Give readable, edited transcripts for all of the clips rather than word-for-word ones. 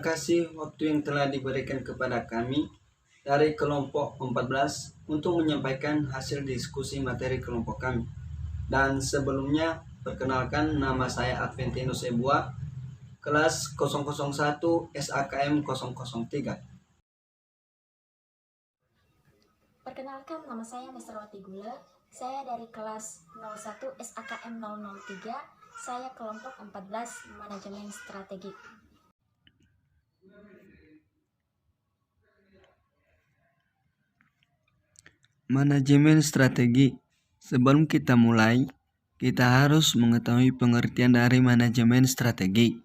kasih waktu yang telah diberikan kepada kami dari kelompok 14 untuk menyampaikan hasil diskusi materi kelompok kami. Dan sebelumnya, perkenalkan, nama saya Adventinus Ebua, kelas 001 SAKM 003. Perkenalkan, nama saya Mr. Wati Gula. Saya dari kelas 01 SAKM 003. Saya kelompok 14 Manajemen Strategi. Manajemen strategi. Sebelum kita mulai, kita harus mengetahui pengertian dari manajemen strategi.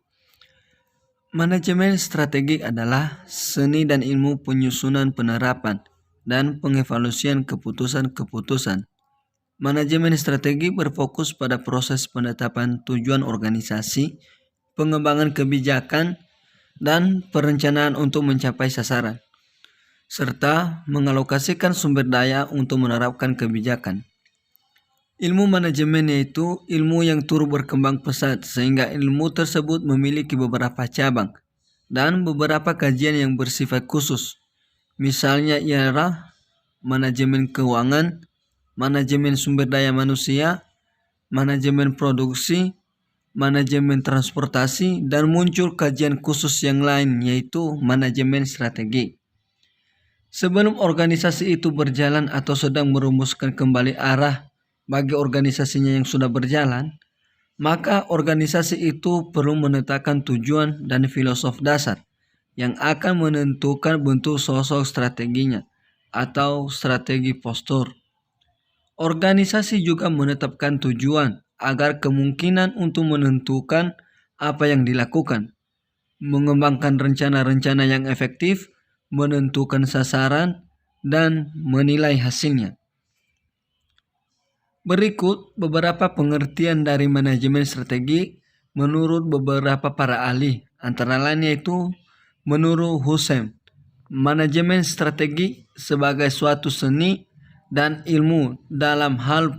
Manajemen strategi adalah seni dan ilmu penyusunan penerapan dan pengevaluasian keputusan-keputusan. Manajemen strategi berfokus pada proses penetapan tujuan organisasi, pengembangan kebijakan, dan perencanaan untuk mencapai sasaran, serta mengalokasikan sumber daya untuk menerapkan kebijakan. Ilmu manajemen yaitu ilmu yang turut berkembang pesat sehingga ilmu tersebut memiliki beberapa cabang dan beberapa kajian yang bersifat khusus. Misalnya ialah manajemen keuangan, manajemen sumber daya manusia, manajemen produksi, manajemen transportasi, dan muncul kajian khusus yang lain yaitu manajemen strategi. Sebelum organisasi itu berjalan atau sedang merumuskan kembali arah bagi organisasinya yang sudah berjalan, maka organisasi itu perlu menetapkan tujuan dan filosofi dasar yang akan menentukan bentuk sosok strateginya atau strategi postur. Organisasi juga menetapkan tujuan agar kemungkinan untuk menentukan apa yang dilakukan, mengembangkan rencana-rencana yang efektif, menentukan sasaran, dan menilai hasilnya. Berikut beberapa pengertian dari manajemen strategi menurut beberapa para ahli, antara lain yaitu menurut Husserl, manajemen strategi sebagai suatu seni dan ilmu dalam hal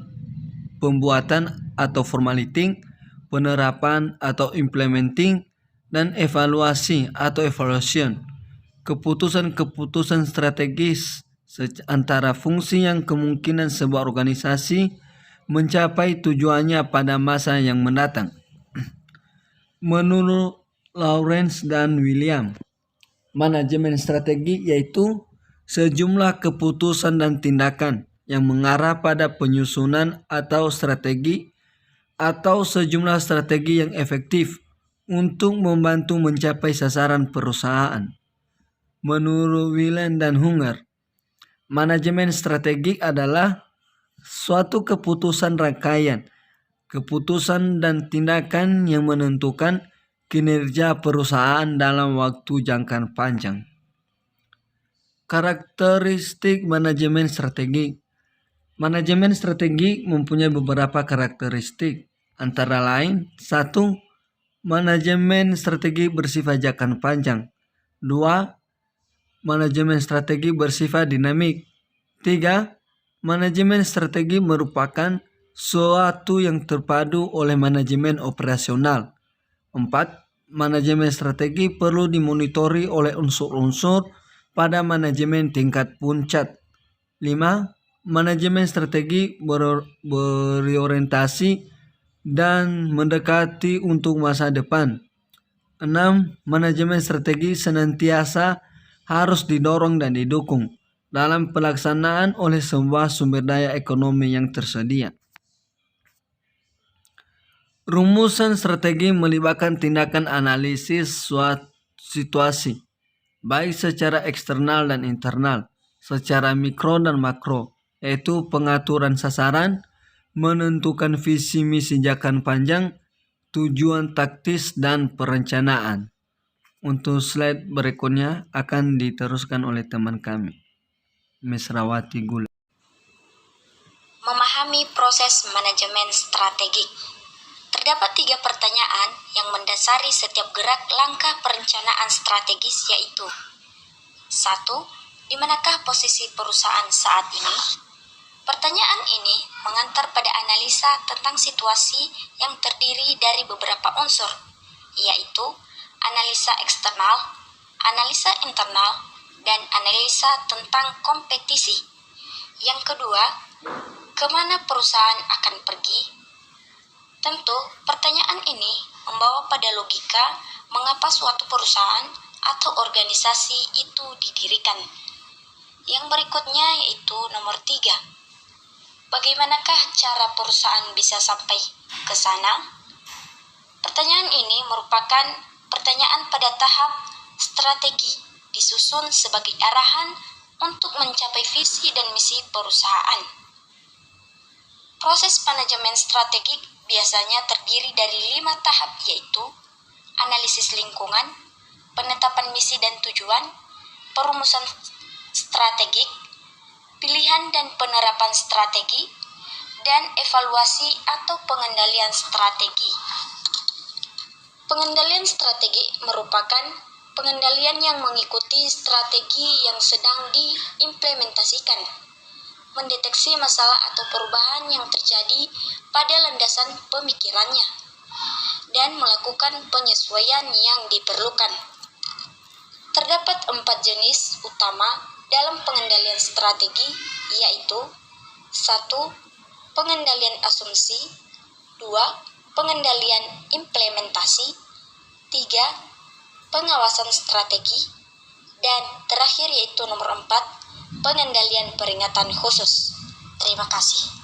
pembuatan atau formulating, penerapan atau implementing, dan evaluasi atau evaluation. Keputusan-keputusan strategis antara fungsi yang kemungkinan sebuah organisasi mencapai tujuannya pada masa yang mendatang. Menurut Lawrence dan William, manajemen strategi yaitu sejumlah keputusan dan tindakan yang mengarah pada penyusunan atau strategi atau sejumlah strategi yang efektif untuk membantu mencapai sasaran perusahaan. Menurut William dan Hunger, manajemen strategi adalah suatu keputusan rangkaian, keputusan dan tindakan yang menentukan kinerja perusahaan dalam waktu jangka panjang. Karakteristik manajemen strategi. Manajemen strategi mempunyai beberapa karakteristik, antara lain: 1. Manajemen strategi bersifat jangka panjang. 2. Manajemen strategi bersifat dinamik. 3. Manajemen strategi merupakan suatu yang terpadu oleh manajemen operasional. 4. Manajemen strategi perlu dimonitori oleh unsur-unsur pada manajemen tingkat puncak. 5. Manajemen strategi berorientasi dan mendekati untuk masa depan. 6. Manajemen strategi senantiasa harus didorong dan didukung dalam pelaksanaan oleh sebuah sumber daya ekonomi yang tersedia. Rumusan strategi melibatkan tindakan analisis suatu situasi, baik secara eksternal dan internal, secara mikro dan makro, yaitu pengaturan sasaran, menentukan visi misi jangka panjang, tujuan taktis, dan perencanaan. Untuk slide berikutnya akan diteruskan oleh teman kami, Ms. Rawati Gula. Memahami proses manajemen strategi. Terdapat 3 pertanyaan yang mendasari setiap gerak langkah perencanaan strategis, yaitu: 1. Di manakah posisi perusahaan saat ini? Pertanyaan ini mengantar pada analisa tentang situasi yang terdiri dari beberapa unsur, yaitu analisa eksternal, analisa internal, dan analisa tentang kompetisi. Yang kedua, kemana perusahaan akan pergi? Tentu, pertanyaan ini membawa pada logika mengapa suatu perusahaan atau organisasi itu didirikan. Yang berikutnya yaitu nomor 3. Bagaimanakah cara perusahaan bisa sampai ke sana? Pertanyaan ini merupakan pertanyaan pada tahap strategi, disusun sebagai arahan untuk mencapai visi dan misi perusahaan. Proses manajemen strategik biasanya terdiri dari 5 tahap, yaitu analisis lingkungan, penetapan misi dan tujuan, perumusan strategik, pilihan dan penerapan strategi, dan evaluasi atau pengendalian strategi. Pengendalian strategi merupakan pengendalian yang mengikuti strategi yang sedang diimplementasikan, mendeteksi masalah atau perubahan yang terjadi pada landasan pemikirannya, dan melakukan penyesuaian yang diperlukan. Terdapat 4 jenis utama dalam pengendalian strategi, yaitu 1. Pengendalian asumsi, 2. Pengendalian implementasi, 3. Pengawasan strategi, dan terakhir yaitu nomor 4, pengendalian peringatan khusus. Terima kasih.